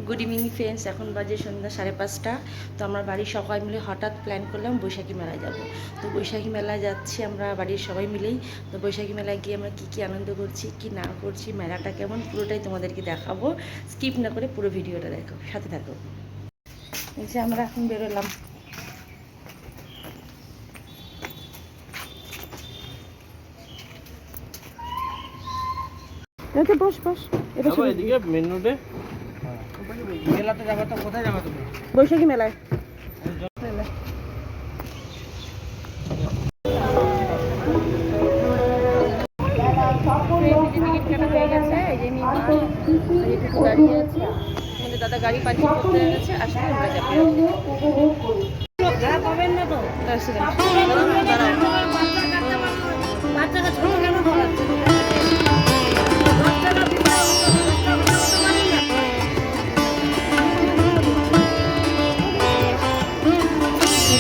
Good evening friends, এখন বাজে সন্ধ্যা 5:30। তো আমরা বাড়ির সবাই মিলে হঠাৎ প্ল্যান করলাম বৈশাখী মেলায় যাব। তো বৈশাখী মেলায় যাচ্ছি আমরা বাড়ির সবাই মিলেই। তো বৈশাখী মেলায় গিয়ে আমরা কী আনন্দ করছি কি না করছি, মেলাটা কেমন, পুরোটাই তোমাদেরকে দেখাবো। স্কিপ না করে পুরো ভিডিওটা দেখো, সাথে থাকো। এই যে আমরা এখন বেরোলাম। বস বস, এদিকে মেন রোডে মেলাতে যাবে। তো কোথায় যাবে তুমি? বৈশাখী মেলায়। টিকিট কাটা হয়ে গেছে, এই যে একটু দাঁড়িয়ে আছি। আমাদের দাদা গাড়ি পার্কিং করতে গেছে, আসলে আমরা যাবো। পাবেন না তো বাচ্চারা ছোট কেন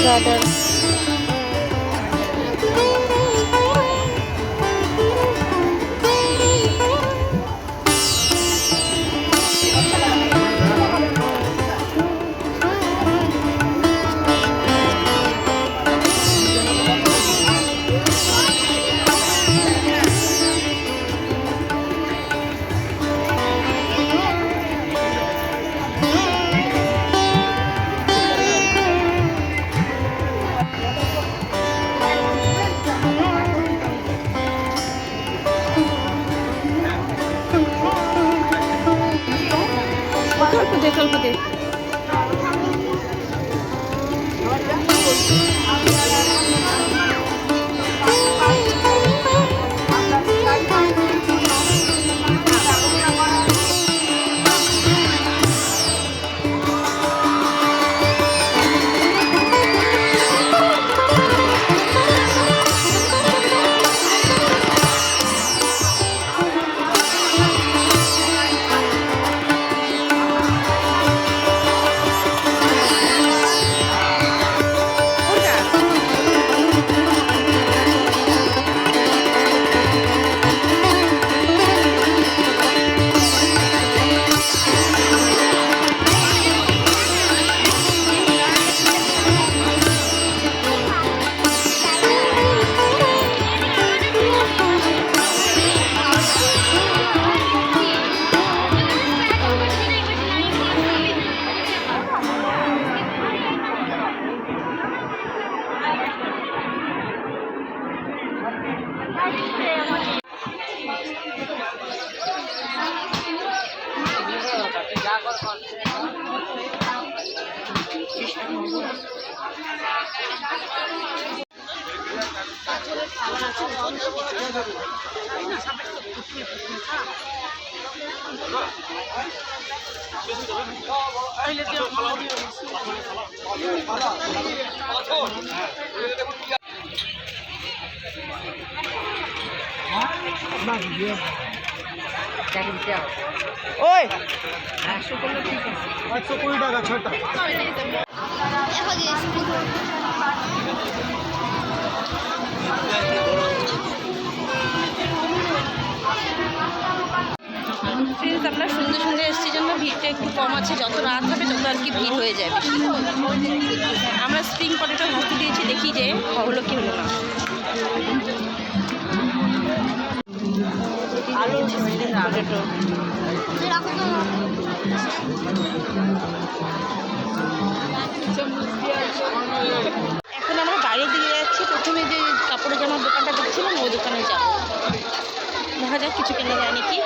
দাদা कल्प दे ओए 120 টাকা ছটা। আমরা সুন্দর সুন্দর এসছি জন্য ভিড়টা একটু কম আছে, যত রাত হবে তত আর কি ভিড় হয়ে যায় বেশি। আমরা স্প্রিং পটেটো ভাজতে দিয়েছি, দেখি যে হলো কি হলো না। আলু পটেটো এখন আমরা বাইরের দিকে যাচ্ছি। প্রথমে যে কাপড়ের জামার দোকানটা দেখছিলাম ওই দোকানে যাবো, দেখা যাক কিছু কেনা যায় নাকি।